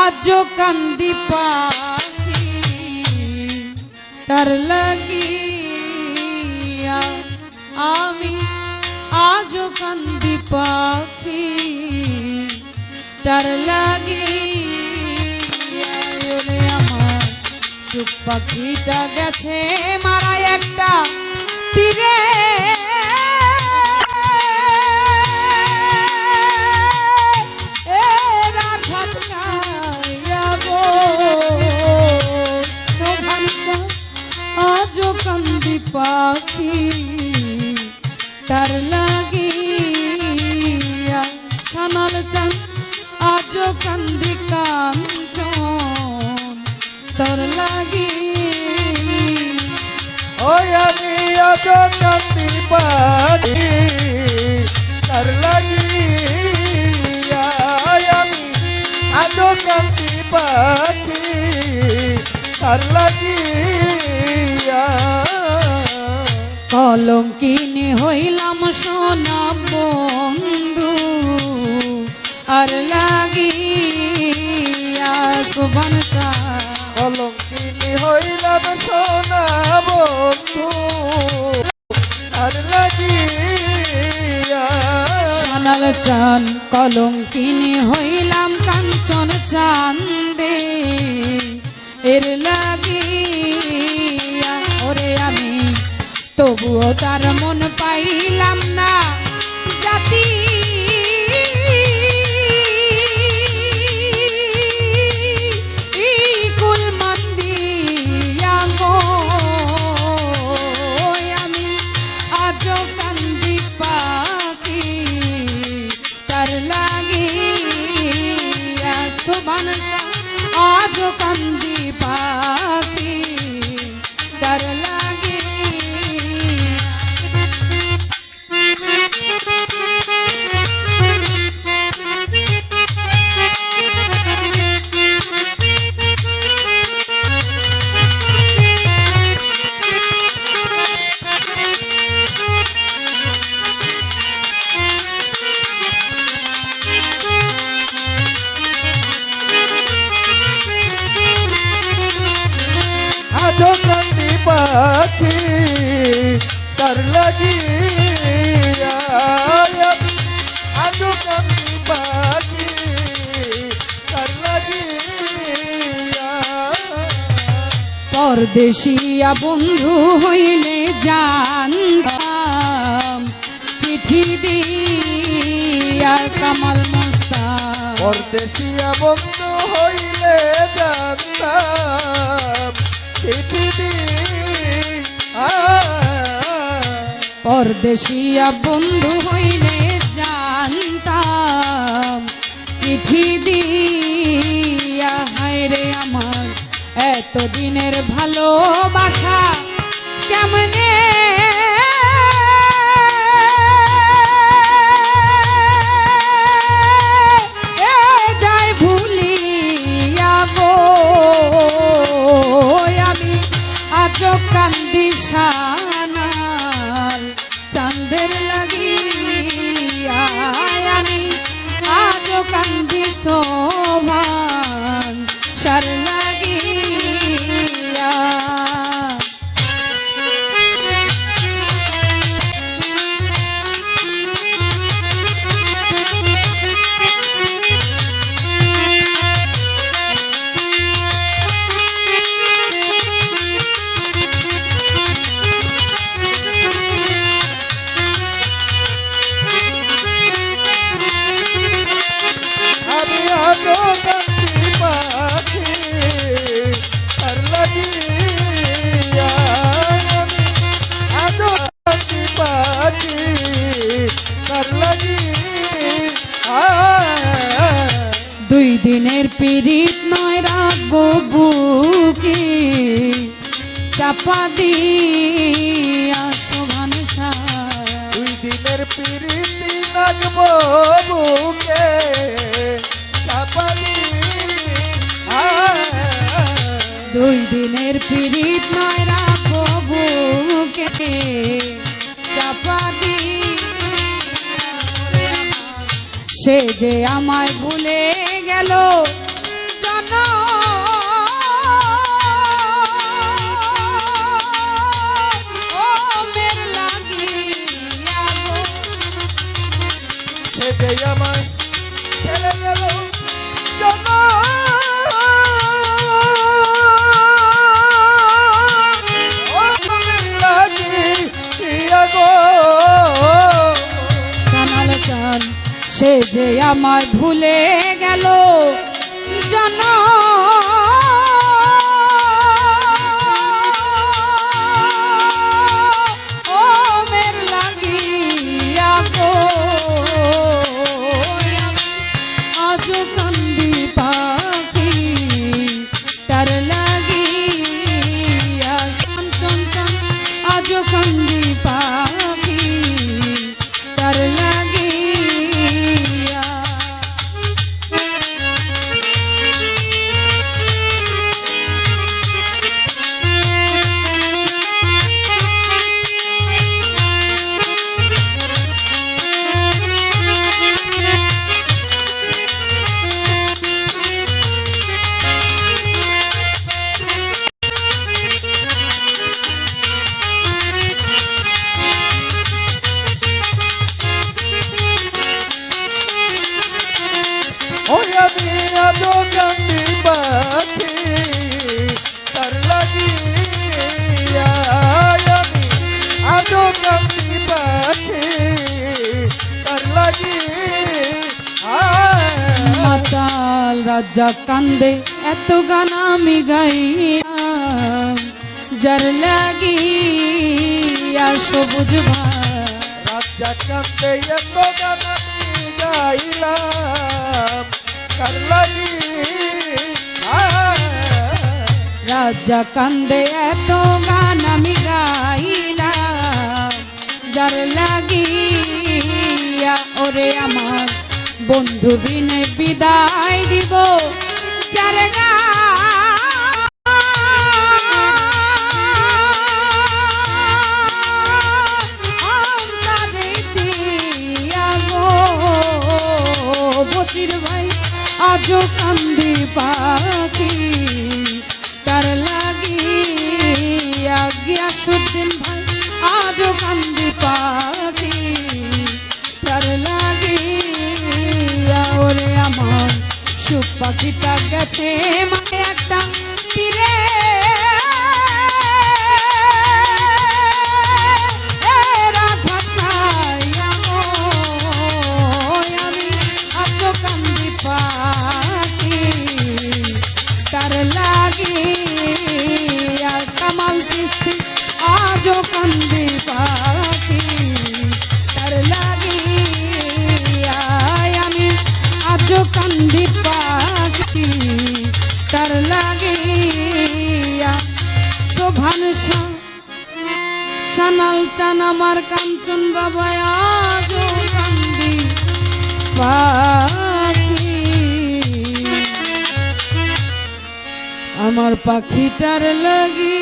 আজো কান্দি পাখি তার লাগিয়া আমি আজো কান্দি পাখি তার লাগিয়া ওরে আমার সুখ পাখিটা গেছে মারা একটা তীরে আজো কান্দি পাখি তার লাগিয়া কানাল চান আজো কান্দি কাঞ্চন তোর লাগি ওই আমি আজো কান্দি পাখি তার লাগিয়া আমি আজো কান্দি পাখি তার লাগিয়া কলঙ্কিনী হইলাম সোনা বন্ধু আর লাগিয়া সুবনটা কলঙ্কিনী হইলাম সোনা বন্ধু আর লাগিয়া কানাল চান কলঙ্কিনী হইলাম কাঞ্চন চান্দে এর লাগিয়া ওরে আমি তবুও তার মন পাইলাম না জাতি কুল মন্দিয়া গো আমি আজো কান্দি পাখি তার লাগিয়া সুবনটা আজো কান্দি পাখি তার লাগি আজো কান্দি পাখি তার লাগিয়া আজো কান্দি পাখি তার লাগিয়া পরদেশিয়া বন্ধু হইলে জানতাম চিঠি দিয়া কামাল মোস্তাক পরদেশিয়া বন্ধু হইলে জানতাম চিঠি দিয়া পরদেশিয়া বন্ধু হইলে জানতাম চিঠি দিয়া হায়রে আমার এতদিনের ভালোবাসা কেমনে যায় ভুলিয়া গো আমি আজো কান্দি সানাল চাঁদের লাগিয়া আমি আজো কান্দি শোভান সার লাগিয়া আমি আজো কান্দি পাখি তার লাগিয়া আমি আজো কান্দি পাখি তার লাগিয়া দুই দিনের পীড়িত নয় রাখবো বুকে চাপা দিয়া শোভান দুই দিনের পিরিতি লাগবো বুকে চাপালি দুই দিনের পীড়িত নয় রাখবো বুকে চাপা দিয়া সে যে আমায় ভুলে গেল জান ছেড়ে গেল জানা কানাল চান সে যে আমায় ভুলে গেল জন ও মের লাগিয়া গো আজ কান্দি পাখি তার লাগিয়া চন চন চন আজ কান্দি পাখি তার লাগিয়া ওই আমি আজো কান্দি পাখি তার লাগিয়া আমি আজো কান্দি পাখি তার লাগিয়া মাতাল রাজা কান্দে এত গান আমি গাইয়া যার লাগিয়া সবুজ ভাই রাজা কান্দে এত গান আমি গাইলাম কার লাগিয়া রাজা কান্দে এত গান আমি গাইলাম যার লাগিয়া ওরে আমার বন্ধু বিনে বিদায় দিব যার বসির ভাই আজো কান্দি পাখি তার লাগিয়া গিয়াসুদ্দিন ভাই আজো কান্দি পাখি তার লাগিয়া ওরে আমার সুখ পাখিটা গেছে মানে একটা তীরে রাধা খাইয়া আমি আজো কান্দি পাখি তার লাগিয়া কামাল কিস্তি আজো কান্দি পাখি তার লাগিয়া আমি আজো কান্দি পাখি তার লাগিয়া শোভান সানাল চান আমার কাঞ্চন বাবা আজো কান্দি পাখি আমার পাখিটার লাগি